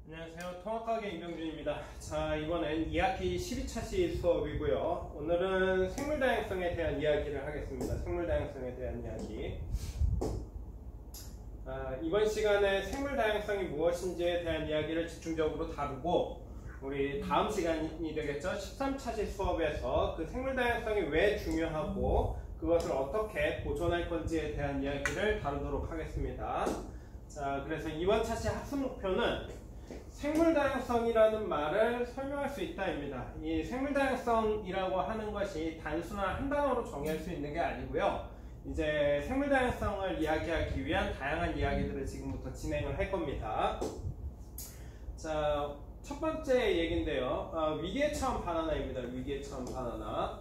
안녕하세요. 통합가게 임병준입니다. 자, 이번엔 2학기 12차시 수업이고요. 오늘은 생물다양성에 대한 이야기를 하겠습니다. 생물다양성에 대한 이야기. 이번 시간에 생물다양성이 무엇인지에 대한 이야기를 집중적으로 다루고, 우리 다음 시간이 되겠죠. 13차시 수업에서 그 생물다양성이 왜 중요하고 그것을 어떻게 보존할 건지에 대한 이야기를 다루도록 하겠습니다. 자, 그래서 이번 차시 학습 목표는 생물다양성이라는 말을 설명할 수 있다입니다. 이 생물다양성이라고 하는 것이 단순한 한 단어로 정의할 수 있는 게 아니고요. 이제 생물다양성을 이야기하기 위한 다양한 이야기들을 지금부터 진행을 할 겁니다. 자, 첫 번째 얘기인데요. 위기에 처한 바나나입니다. 위기에 처한 바나나.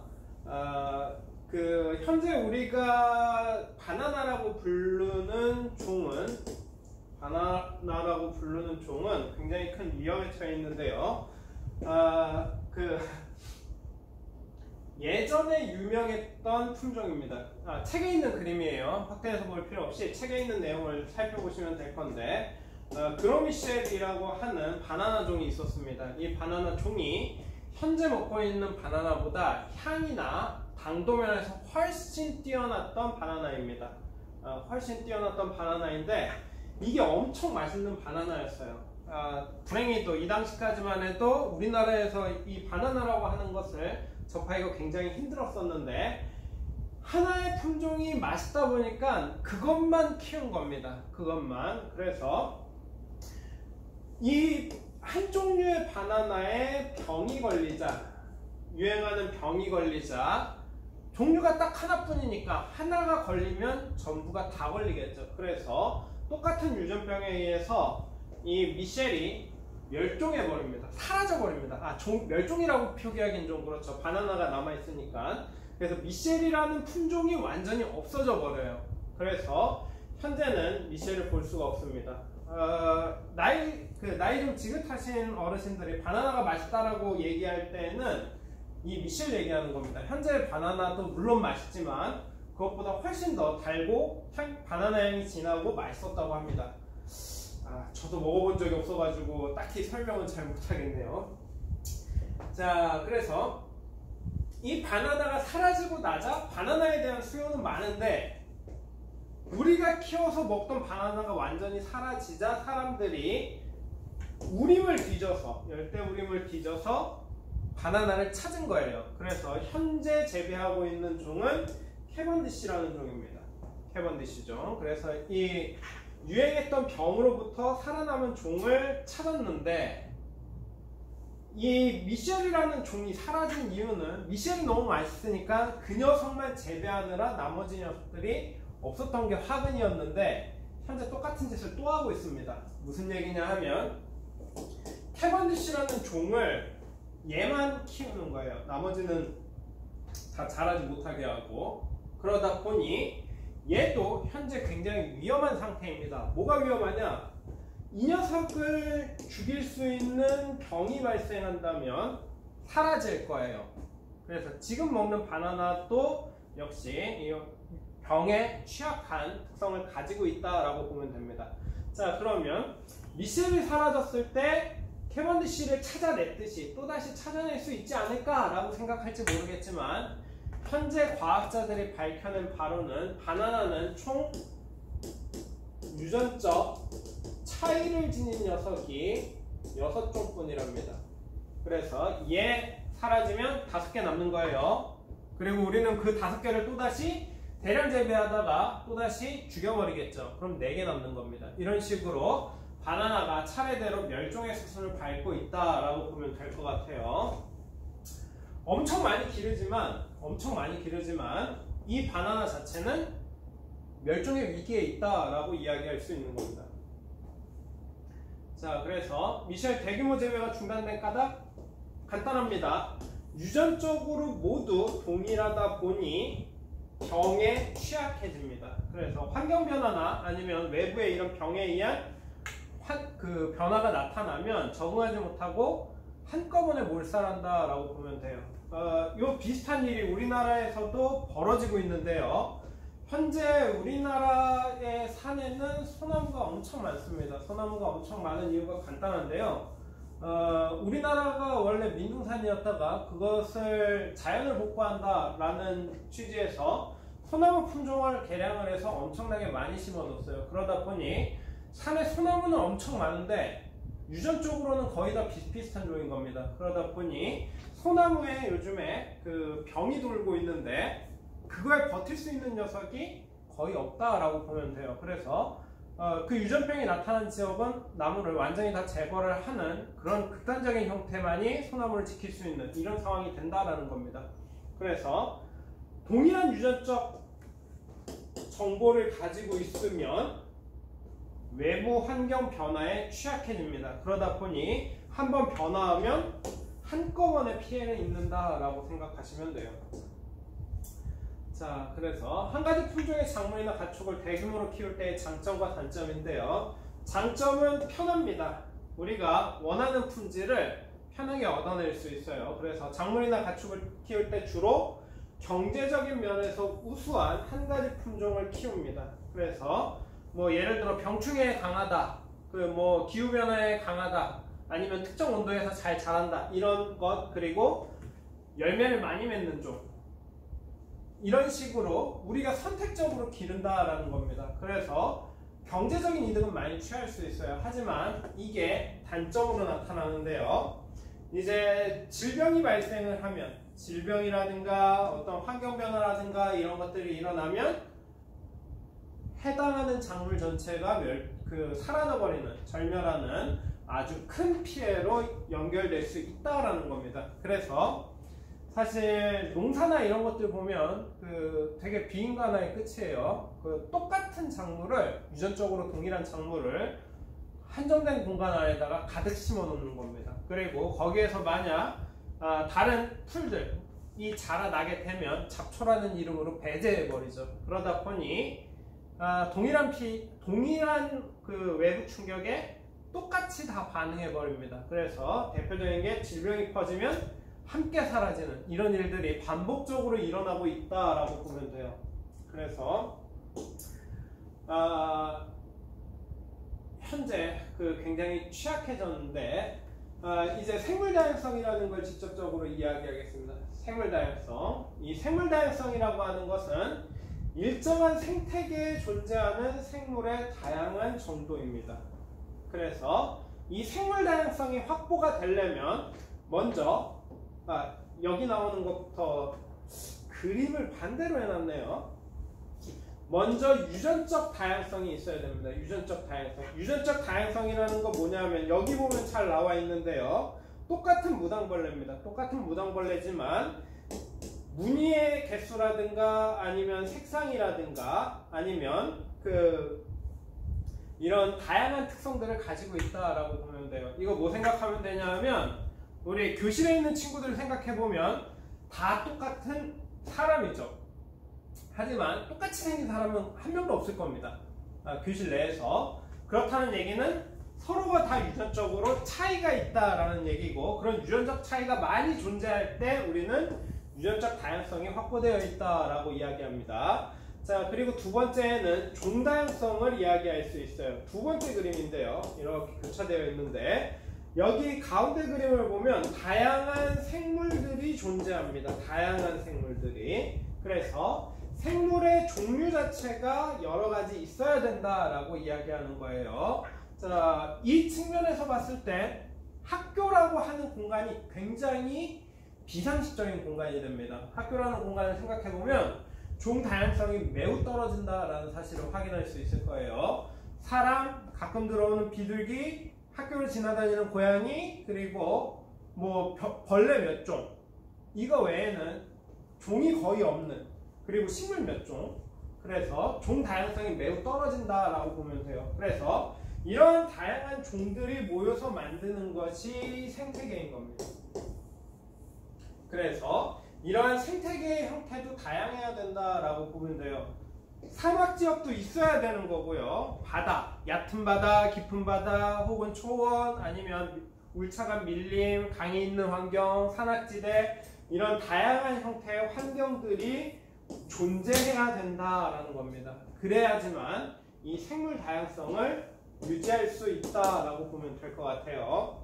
현재 우리가 바나나라고 부르는 종은 굉장히 큰 위험에 처해 있는데요. 예전에 유명했던 품종입니다. 책에 있는 그림이에요. 확대해서 볼 필요 없이 책에 있는 내용을 살펴보시면 될 건데, 그로미셸이라고 하는 바나나 종이 있었습니다. 이 바나나 종이 현재 먹고 있는 바나나보다 향이나 당도 면에서 훨씬 뛰어났던 바나나입니다. 훨씬 뛰어났던 바나나인데 이게 엄청 맛있는 바나나였어요. 불행히도 이 당시까지만 해도 우리나라에서 이 바나나라고 하는 것을 접하기가 굉장히 힘들었었는데, 하나의 품종이 맛있다 보니까 그것만 키운 겁니다. 그것만. 그래서 이 한 종류의 바나나에 병이 걸리자, 유행하는 병이 걸리자, 종류가 딱 하나뿐이니까 하나가 걸리면 전부가 다 걸리겠죠. 그래서 똑같은 유전병에 의해서 이 미셸이 멸종해버립니다. 사라져버립니다. 멸종이라고 표기하기는 좀 그렇죠. 바나나가 남아있으니까. 그래서 미셸이라는 품종이 완전히 없어져 버려요. 그래서 현재는 미셸을 볼 수가 없습니다. 나이 좀 지긋하신 어르신들이 바나나가 맛있다라고 얘기할 때는 이 미셸 얘기하는 겁니다. 현재 바나나도 물론 맛있지만 그것보다 훨씬 더 달고 바나나 향이 진하고 맛있었다고 합니다. 저도 먹어본 적이 없어가지고 딱히 설명은 잘 못하겠네요. 자, 그래서 이 바나나가 사라지고 나자 바나나에 대한 수요는 많은데, 우리가 키워서 먹던 바나나가 완전히 사라지자 사람들이 열대우림을 뒤져서 바나나를 찾은 거예요. 그래서 현재 재배하고 있는 종은 캐번디시라는 종입니다. 캐번디시 종. 그래서 이 유행했던 병으로부터 살아남은 종을 찾았는데, 이 미셸이라는 종이 사라진 이유는 미셸이 너무 맛있으니까 그 녀석만 재배하느라 나머지 녀석들이 없었던 게 화근이었는데, 현재 똑같은 짓을 또 하고 있습니다. 무슨 얘기냐 하면, 캐번디시라는 종을 얘만 키우는 거예요. 나머지는 다 자라지 못하게 하고. 그러다 보니 얘도 현재 굉장히 위험한 상태입니다. 뭐가 위험하냐? 이 녀석을 죽일 수 있는 병이 발생한다면 사라질 거예요. 그래서 지금 먹는 바나나도 역시 이 병에 취약한 특성을 가지고 있다라고 보면 됩니다. 자, 그러면 미셸이 사라졌을 때 캐번디시를 찾아냈듯이 또다시 찾아낼 수 있지 않을까라고 생각할지 모르겠지만, 현재 과학자들이 밝혀낸 바로는 바나나는 총 유전적 차이를 지닌 녀석이 6종뿐이랍니다. 그래서 얘 사라지면 5개 남는 거예요. 그리고 우리는 그 5개를 또다시 대량 재배하다가 또다시 죽여버리겠죠. 그럼 4개 남는 겁니다. 이런 식으로 바나나가 차례대로 멸종의 수순을 밟고 있다라고 보면 될 것 같아요. 엄청 많이 기르지만 이 바나나 자체는 멸종의 위기에 있다라고 이야기할 수 있는 겁니다. 자, 그래서 미셸 대규모 재배가 중단된 까닭 간단합니다. 유전적으로 모두 동일하다 보니 병에 취약해집니다. 그래서 환경 변화나 아니면 외부의 이런 병에 의한 변화가 나타나면 적응하지 못하고 한꺼번에 몰살한다 라고 보면 돼요. 요 비슷한 일이 우리나라에서도 벌어지고 있는데요. 현재 우리나라의 산에는 소나무가 엄청 많습니다. 소나무가 엄청 많은 이유가 간단한데요. 우리나라가 원래 민둥산이었다가 그것을 자연을 복구한다라는 취지에서 소나무 품종을 개량을 해서 엄청나게 많이 심어뒀어요. 그러다 보니 산에 소나무는 엄청 많은데 유전적으로는 거의 다 비슷비슷한 종인 겁니다. 그러다 보니 소나무에 요즘에 그 병이 돌고 있는데 그거에 버틸 수 있는 녀석이 거의 없다라고 보면 돼요. 그래서 그 유전병이 나타난 지역은 나무를 완전히 다 제거를 하는 그런 극단적인 형태만이 소나무를 지킬 수 있는 이런 상황이 된다라는 겁니다. 그래서 동일한 유전적 정보를 가지고 있으면 외부 환경 변화에 취약해집니다. 그러다 보니 한번 변화하면 한꺼번에 피해를 입는다라고 생각하시면 돼요. 자, 그래서 한 가지 품종의 작물이나 가축을 대규모로 키울 때의 장점과 단점인데요. 장점은 편합니다. 우리가 원하는 품질을 편하게 얻어낼 수 있어요. 그래서 작물이나 가축을 키울 때 주로 경제적인 면에서 우수한 한 가지 품종을 키웁니다. 그래서 뭐 예를 들어 병충해에 강하다, 뭐 기후 변화에 강하다, 아니면 특정 온도에서 잘 자란다 이런 것, 그리고 열매를 많이 맺는 종, 이런 식으로 우리가 선택적으로 기른다라는 겁니다. 그래서 경제적인 이득은 많이 취할 수 있어요. 하지만 이게 단점으로 나타나는데요. 이제 질병이 발생을 하면, 질병이라든가 어떤 환경 변화라든가 이런 것들이 일어나면 해당하는 작물 전체가 사라져버리는, 절멸하는 아주 큰 피해로 연결될 수 있다라는 겁니다. 그래서 사실 농사나 이런 것들 보면 되게 비인간화의 끝이에요. 똑같은 작물을, 유전적으로 동일한 작물을 한정된 공간 안에다가 가득 심어 놓는 겁니다. 그리고 거기에서 만약 다른 풀들이 자라나게 되면 잡초라는 이름으로 배제해 버리죠. 그러다 보니 동일한 그 외부 충격에 똑같이 다 반응해 버립니다. 그래서 대표적인 게 질병이 퍼지면 함께 사라지는 이런 일들이 반복적으로 일어나고 있다라고 보면 돼요. 그래서 현재 굉장히 취약해졌는데 이제 생물 다양성이라는 걸 직접적으로 이야기하겠습니다. 생물 다양성. 이 생물 다양성이라고 하는 것은 일정한 생태계에 존재하는 생물의 다양한 정도입니다. 그래서 이 생물 다양성이 확보가 되려면 먼저 여기 나오는 것부터 그림을 반대로 해놨네요. 먼저 유전적 다양성이 있어야 됩니다. 유전적 다양성. 유전적 다양성이라는 건 뭐냐면 여기 보면 잘 나와 있는데요. 똑같은 무당벌레입니다. 똑같은 무당벌레지만 무늬의 개수라든가 아니면 색상이라든가 아니면 이런 다양한 특성들을 가지고 있다라고 보면 돼요. 이거 뭐 생각하면 되냐면 우리 교실에 있는 친구들을 생각해보면 다 똑같은 사람이죠. 하지만 똑같이 생긴 사람은 한 명도 없을 겁니다. 교실 내에서. 그렇다는 얘기는 서로가 다 유전적으로 차이가 있다라는 얘기고, 그런 유전적 차이가 많이 존재할 때 우리는 유전적 다양성이 확보되어 있다라고 이야기합니다. 자, 그리고 두 번째는 종다양성을 이야기할 수 있어요. 두 번째 그림인데요. 이렇게 교차되어 있는데 여기 가운데 그림을 보면 다양한 생물들이 존재합니다. 다양한 생물들이. 그래서 생물의 종류 자체가 여러 가지 있어야 된다라고 이야기하는 거예요. 자, 이 측면에서 봤을 때 학교라고 하는 공간이 굉장히 비상식적인 공간이 됩니다. 학교라는 공간을 생각해보면 종 다양성이 매우 떨어진다라는 사실을 확인할 수 있을 거예요. 사람, 가끔 들어오는 비둘기, 학교를 지나다니는 고양이, 그리고 뭐 벌레 몇 종, 이거 외에는 종이 거의 없는, 그리고 식물 몇 종, 그래서 종 다양성이 매우 떨어진다라고 보면 돼요. 그래서 이런 다양한 종들이 모여서 만드는 것이 생태계인 겁니다. 그래서 이러한 생태계의 형태도 다양해야 된다라고 보면 돼요. 사막 지역도 있어야 되는 거고요. 바다, 얕은 바다, 깊은 바다, 혹은 초원, 아니면 울창한 밀림, 강이 있는 환경, 산악지대, 이런 다양한 형태의 환경들이 존재해야 된다라는 겁니다. 그래야지만 이 생물 다양성을 유지할 수 있다라고 보면 될 것 같아요.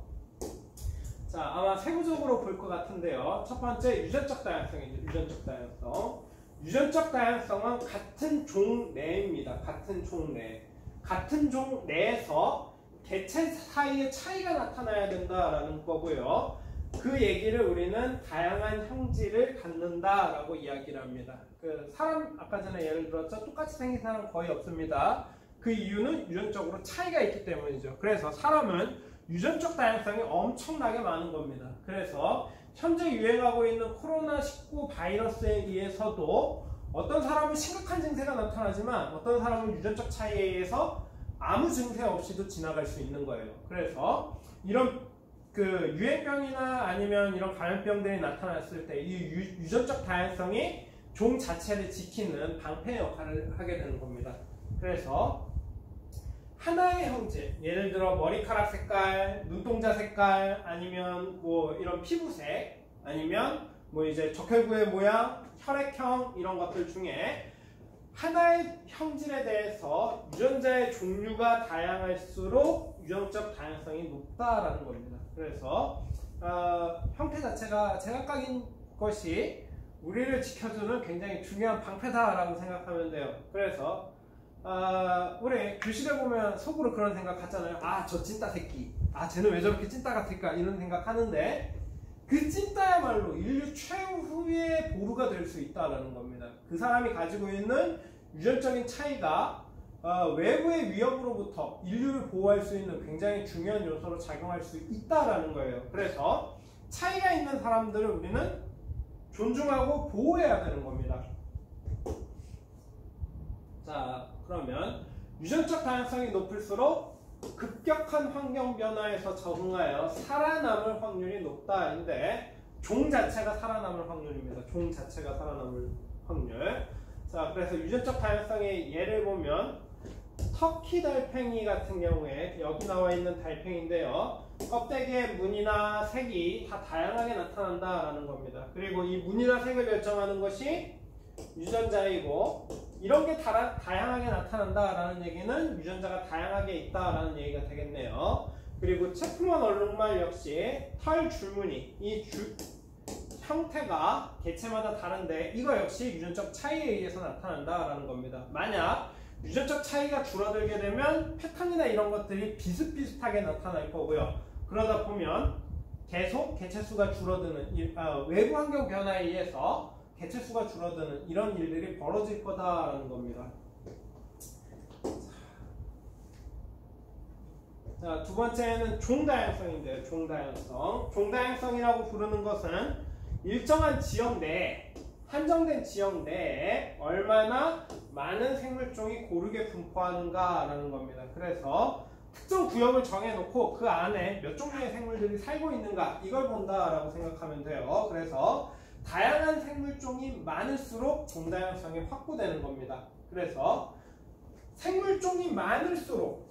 자, 아마 세부적으로 볼 것 같은데요. 첫 번째, 유전적 다양성이죠. 유전적 다양성. 유전적 다양성은 같은 종 내입니다. 같은 종 내. 같은 종 내에서 개체 사이의 차이가 나타나야 된다라는 거고요. 그 얘기를 우리는 다양한 형질을 갖는다라고 이야기를 합니다. 그 사람 아까 전에 예를 들었죠. 똑같이 생긴 사람 거의 없습니다. 그 이유는 유전적으로 차이가 있기 때문이죠. 그래서 사람은 유전적 다양성이 엄청나게 많은 겁니다. 그래서 현재 유행하고 있는 코로나19 바이러스에 의해서도 어떤 사람은 심각한 증세가 나타나지만 어떤 사람은 유전적 차이에 의해서 아무 증세 없이도 지나갈 수 있는 거예요. 그래서 이런 그 유행병이나 아니면 이런 감염병들이 나타났을 때 이 유전적 다양성이 종 자체를 지키는 방패 역할을 하게 되는 겁니다. 그래서 하나의 형질, 예를 들어 머리카락 색깔, 눈동자 색깔, 아니면 뭐 이런 피부색, 아니면 뭐 이제 적혈구의 모양, 혈액형 이런 것들 중에 하나의 형질에 대해서 유전자의 종류가 다양할수록 유전적 다양성이 높다라는 겁니다. 그래서 형태 자체가 제각각인 것이 우리를 지켜주는 굉장히 중요한 방패다라고 생각하면 돼요. 그래서 우리 교실에 보면 속으로 그런 생각 하잖아요. 아, 저 찐따 새끼. 아, 쟤는 왜 저렇게 찐따 같을까? 이런 생각 하는데 그 찐따야말로 인류 최후의 보루가 될 수 있다는 겁니다. 그 사람이 가지고 있는 유전적인 차이가 외부의 위협으로부터 인류를 보호할 수 있는 굉장히 중요한 요소로 작용할 수 있다는 거예요. 그래서 차이가 있는 사람들을 우리는 존중하고 보호해야 되는 겁니다. 자, 그러면 유전적 다양성이 높을수록 급격한 환경 변화에서 적응하여 살아남을 확률이 높다인데 종 자체가 살아남을 확률입니다. 종 자체가 살아남을 확률. 자, 그래서 유전적 다양성의 예를 보면 터키 달팽이 같은 경우에 여기 나와 있는 달팽이인데요. 껍데기의 무늬나 색이 다 다양하게 나타난다라는 겁니다. 그리고 이 무늬나 색을 결정하는 것이 유전자이고 이런 게 다양하게 나타난다라는 얘기는 유전자가 다양하게 있다라는 얘기가 되겠네요. 그리고 체프먼 얼룩말 역시 털 줄무늬, 이 형태가 개체마다 다른데 이거 역시 유전적 차이에 의해서 나타난다라는 겁니다. 만약 유전적 차이가 줄어들게 되면 패턴이나 이런 것들이 비슷비슷하게 나타날 거고요. 그러다 보면 계속 개체수가 줄어드는 외부 환경 변화에 의해서 개체수가 줄어드는 이런 일들이 벌어질 거다라는 겁니다. 자, 두 번째는 종다양성인데요. 종다양성. 종다양성이라고 부르는 것은 일정한 지역 내에, 한정된 지역 내에 얼마나 많은 생물종이 고르게 분포하는가라는 겁니다. 그래서 특정 구역을 정해놓고 그 안에 몇 종류의 생물들이 살고 있는가 이걸 본다라고 생각하면 돼요. 그래서 다양한 생물종이 많을수록 종다양성이 확보되는 겁니다. 그래서 생물종이 많을수록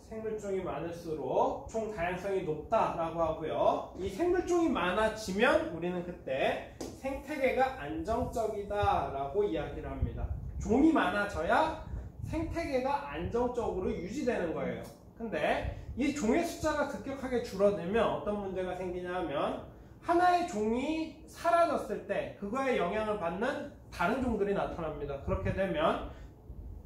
종 다양성이 높다라고 하고요. 이 생물종이 많아지면 우리는 그때 생태계가 안정적이다라고 이야기를 합니다. 종이 많아져야 생태계가 안정적으로 유지되는 거예요. 근데 이 종의 숫자가 급격하게 줄어들면 어떤 문제가 생기냐 하면 하나의 종이 사라졌을 때 그거에 영향을 받는 다른 종들이 나타납니다. 그렇게 되면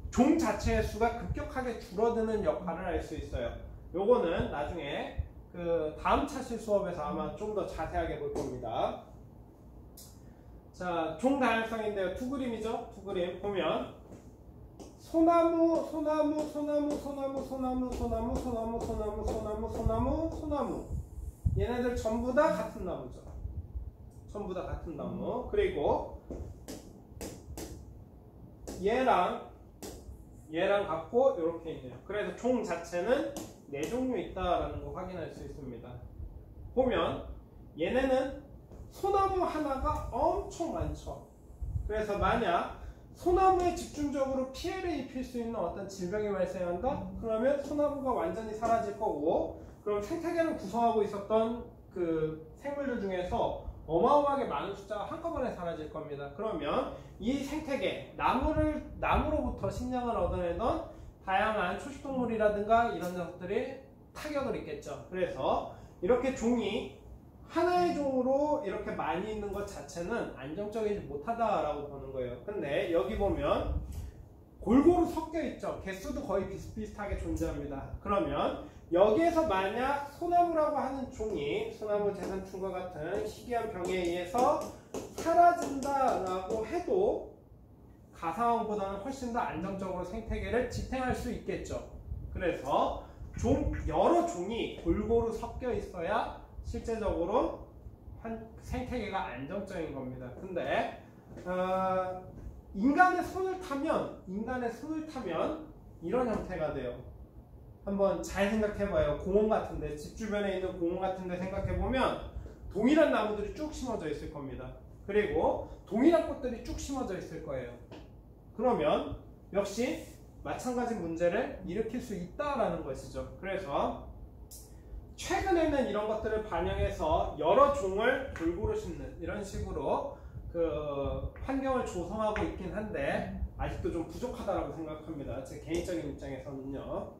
종 자체의 수가 급격하게 줄어드는 역할을 할 수 있어요. 요거는 나중에 그 다음 차실 수업에서 아마 좀 더 자세하게 볼 겁니다. 자, 종 다양성인데요. 두 그림이죠. 두 그림 보면 소나무, 얘네들 전부 다 같은 나무죠. 전부 다 같은 나무. 그리고 얘랑 같고 이렇게 있네요. 그래서 종 자체는 4종류 있다라는 거 확인할 수 있습니다. 보면 얘네는 소나무 하나가 엄청 많죠. 그래서 만약 소나무에 집중적으로 피해를 입힐 수 있는 어떤 질병이 발생한다? 그러면 소나무가 완전히 사라질 거고, 그럼 생태계를 구성하고 있었던 그 생물들 중에서 어마어마하게 많은 숫자가 한꺼번에 사라질 겁니다. 그러면 이 생태계, 나무로부터 식량을 얻어내던 다양한 초식동물이라든가 이런 녀석들이 타격을 입겠죠. 그래서 이렇게 종이 하나의 종으로 이렇게 많이 있는 것 자체는 안정적이지 못하다라고 보는 거예요. 근데 여기 보면 골고루 섞여 있죠. 개수도 거의 비슷비슷하게 존재합니다. 그러면 여기에서 만약 소나무라고 하는 종이 소나무 재산충과 같은 희귀한 병에 의해서 사라진다라고 해도 가상황보다는 훨씬 더 안정적으로 생태계를 지탱할 수 있겠죠. 그래서 여러 종이 골고루 섞여 있어야 실제적으로 생태계가 안정적인 겁니다. 근데 인간의 손을 타면 이런 형태가 돼요. 한번 잘 생각해봐요. 공원 같은데, 집 주변에 있는 공원 같은데 생각해보면 동일한 나무들이 쭉 심어져 있을 겁니다. 그리고 동일한 꽃들이 쭉 심어져 있을 거예요. 그러면 역시 마찬가지 문제를 일으킬 수 있다라는 것이죠. 그래서 최근에는 이런 것들을 반영해서 여러 종을 골고루 심는 이런 식으로 그 환경을 조성하고 있긴 한데 아직도 좀 부족하다라고 생각합니다. 제 개인적인 입장에서는요.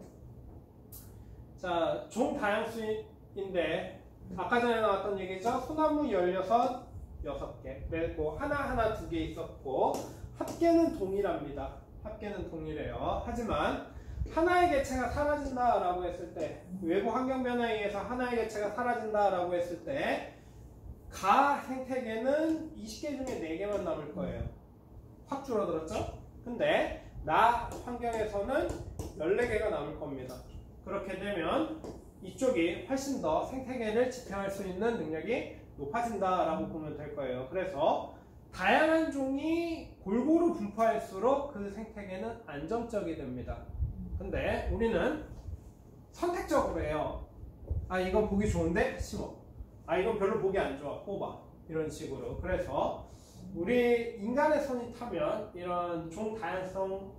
자, 종 다양수인데 아까 전에 나왔던 얘기죠. 소나무 6개, 그리고 하나하나 2개 있었고 합계는 동일합니다. 합계는 동일해요. 하지만 하나의 개체가 사라진다라고 했을 때, 외부 환경 변화에 의해서 하나의 개체가 사라진다라고 했을 때 가 생태계는 20개 중에 4개만 남을 거예요. 확 줄어들었죠? 근데 나 환경에서는 14개가 남을 겁니다. 그렇게 되면 이쪽이 훨씬 더 생태계를 지탱할 수 있는 능력이 높아진다라고 보면 될 거예요. 그래서 다양한 종이 골고루 분포할수록 그 생태계는 안정적이 됩니다. 근데 우리는 선택적으로 해요. 아, 이건 보기 좋은데 심어. 아, 이건 별로 보기 안 좋아. 뽑아. 이런 식으로. 그래서 우리 인간의 손이 타면 이런 종 다양성,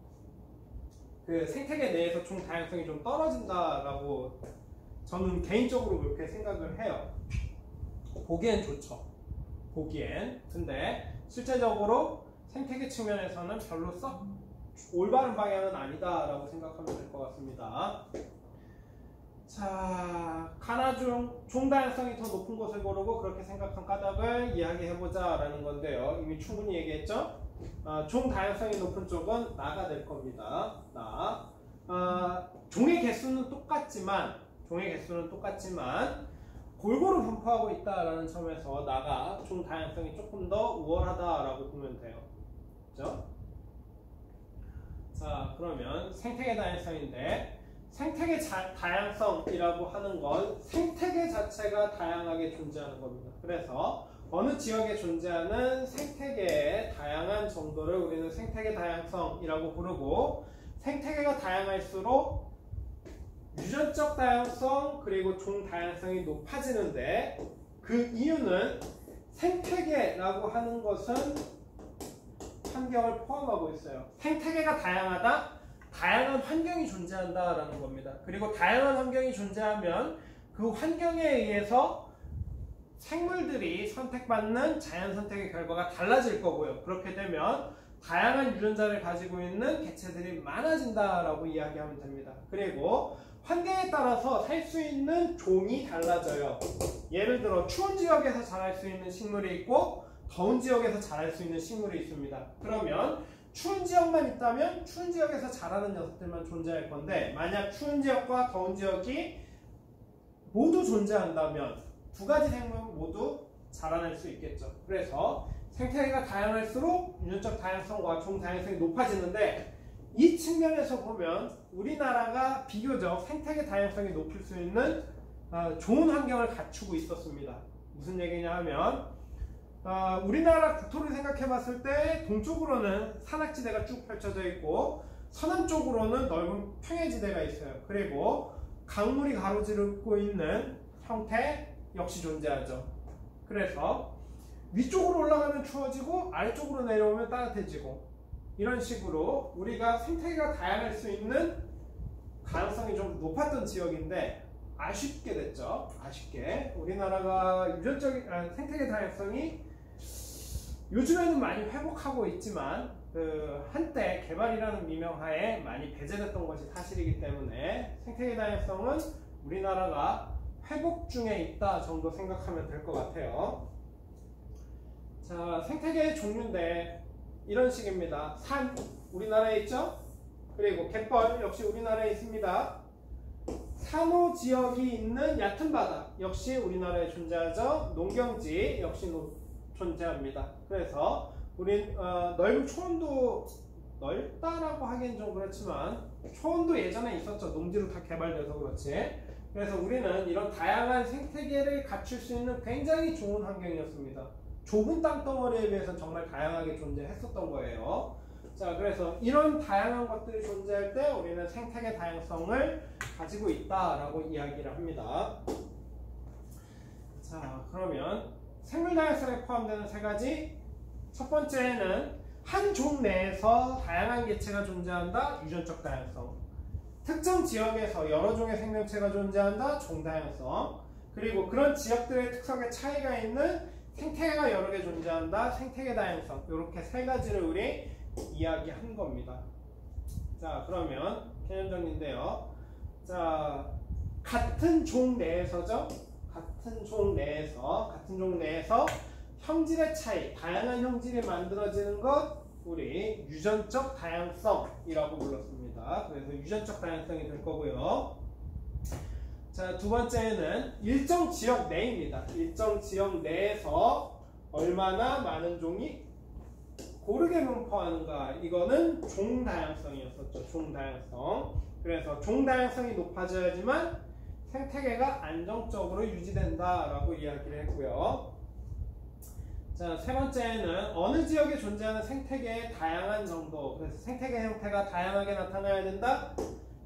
그 생태계 내에서 종 다양성이 좀 떨어진다라고 저는 개인적으로 그렇게 생각을 해요. 보기엔 좋죠. 보기엔. 근데 실제적으로 생태계 측면에서는 별로 썩 올바른 방향은 아니다라고 생각하면 될 것 같습니다. 자, 종 다양성이 더 높은 곳을 고르고 그렇게 생각한 까닭을 이야기해보자 라는 건데요. 이미 충분히 얘기했죠? 종 다양성이 높은 쪽은 나가 될 겁니다. 나. 종의 개수는 똑같지만 골고루 분포하고 있다라는 점에서 나가 종 다양성이 조금 더 우월하다라고 보면 돼요. 그죠? 자, 그러면 생태계 다양성인데, 생태계 다양성이라고 하는 건 생태계 자체가 다양하게 존재하는 겁니다. 그래서 어느 지역에 존재하는 생태계의 다양한 정도를 우리는 생태계 다양성이라고 부르고, 생태계가 다양할수록 유전적 다양성 그리고 종 다양성이 높아지는데, 그 이유는 생태계라고 하는 것은 환경을 포함하고 있어요. 생태계가 다양하다, 다양한 환경이 존재한다라는 겁니다. 그리고 다양한 환경이 존재하면 그 환경에 의해서 생물들이 선택받는 자연 선택의 결과가 달라질 거고요. 그렇게 되면 다양한 유전자를 가지고 있는 개체들이 많아진다라고 이야기하면 됩니다. 그리고 환경에 따라서 살 수 있는 종이 달라져요. 예를 들어 추운 지역에서 자랄 수 있는 식물이 있고 더운 지역에서 자랄 수 있는 식물이 있습니다. 그러면 추운 지역만 있다면 추운 지역에서 자라는 녀석들만 존재할 건데, 만약 추운 지역과 더운 지역이 모두 존재한다면 두 가지 생물 모두 자라날 수 있겠죠. 그래서 생태계가 다양할수록 유전적 다양성과 종 다양성이 높아지는데, 이 측면에서 보면 우리나라가 비교적 생태계 다양성이 높일 수 있는 좋은 환경을 갖추고 있었습니다. 무슨 얘기냐 하면, 우리나라 국토를 생각해 봤을 때 동쪽으로는 산악지대가 쭉 펼쳐져 있고 서남쪽으로는 넓은 평야지대가 있어요. 그리고 강물이 가로지르고 있는 형태 역시 존재하죠. 그래서 위쪽으로 올라가면 추워지고 아래쪽으로 내려오면 따뜻해지고, 이런 식으로 우리가 생태계가 다양할 수 있는 가능성이 좀 높았던 지역인데, 아쉽게 됐죠. 아쉽게 우리나라가 유전적인 생태계 다양성이 요즘에는 많이 회복하고 있지만 그 한때 개발이라는 미명하에 많이 배제됐던 것이 사실이기 때문에 생태계 다양성은 우리나라가 회복 중에 있다 정도 생각하면 될 것 같아요. 자, 생태계의 종류인데 이런 식입니다. 산 우리나라에 있죠? 그리고 갯벌 역시 우리나라에 있습니다. 산호 지역이 있는 얕은 바다 역시 우리나라에 존재하죠. 농경지 역시 존재합니다. 그래서 우리 넓은 초원도 넓다라고 하기엔 좀 그렇지만 초원도 예전에 있었죠. 농지로 다 개발돼서 그렇지. 그래서 우리는 이런 다양한 생태계를 갖출 수 있는 굉장히 좋은 환경이었습니다. 좁은 땅덩어리에 비해서 정말 다양하게 존재했었던 거예요. 자, 그래서 이런 다양한 것들이 존재할 때 우리는 생태계 다양성을 가지고 있다라고 이야기를 합니다. 자, 그러면 생물 다양성에 포함되는 세 가지. 첫 번째는 한 종 내에서 다양한 개체가 존재한다. 유전적 다양성. 특정 지역에서 여러 종의 생명체가 존재한다. 종 다양성. 그리고 그런 지역들의 특성에 차이가 있는 생태계가 여러 개 존재한다. 생태계 다양성. 이렇게 세 가지를 우리 이야기한 겁니다. 자, 그러면 개념 정리인데요. 자, 같은 종 내에서죠. 같은 종 내에서 형질의 차이, 다양한 형질이 만들어지는 것 우리 유전적 다양성이라고 불렀습니다. 그래서 유전적 다양성이 될 거고요. 자, 두 번째는 일정 지역 내입니다. 일정 지역 내에서 얼마나 많은 종이 고르게 분포하는가. 이거는 종 다양성이었었죠. 종 다양성. 그래서 종 다양성이 높아져야지만 생태계가 안정적으로 유지된다라고 이야기를 했고요. 자, 세 번째는 어느 지역에 존재하는 생태계의 다양한 정도. 그래서 생태계 형태가 다양하게 나타나야 된다.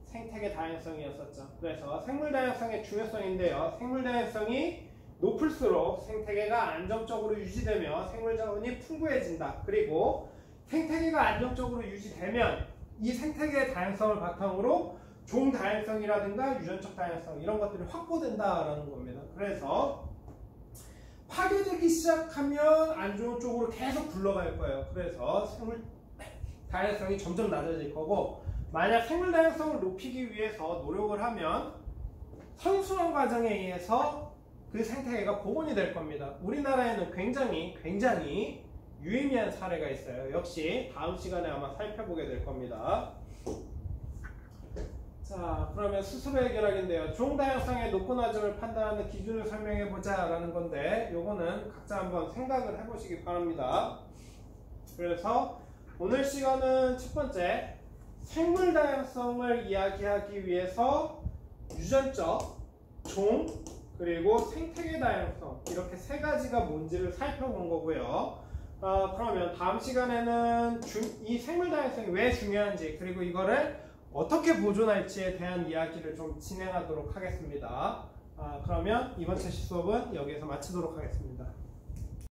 생태계 다양성이었었죠. 그래서 생물 다양성의 중요성인데요. 생물 다양성이 높을수록 생태계가 안정적으로 유지되며 생물 자원이 풍부해진다. 그리고 생태계가 안정적으로 유지되면 이 생태계의 다양성을 바탕으로 종 다양성이라든가 유전적 다양성 이런 것들이 확보된다라는 겁니다. 그래서 파괴되기 시작하면 안 좋은 쪽으로 계속 굴러갈 거예요. 그래서 생물 다양성이 점점 낮아질 거고, 만약 생물 다양성을 높이기 위해서 노력을 하면 선순환 과정에 의해서 그 생태계가 복원이 될 겁니다. 우리나라에는 굉장히 유의미한 사례가 있어요. 역시 다음 시간에 아마 살펴보게 될 겁니다. 자, 그러면 스스로 해결하기인데요. 종 다양성의 높고 낮음을 판단하는 기준을 설명해보자 라는 건데, 요거는 각자 한번 생각을 해보시기 바랍니다. 그래서 오늘 시간은 첫 번째, 생물 다양성을 이야기하기 위해서 유전적, 종, 그리고 생태계 다양성 이렇게 세 가지가 뭔지를 살펴본 거고요. 그러면 다음 시간에는 이 생물 다양성이 왜 중요한지, 그리고 이거를 어떻게 보존할지에 대한 이야기를 좀 진행하도록 하겠습니다. 그러면 이번 세시 수업은 여기에서 마치도록 하겠습니다.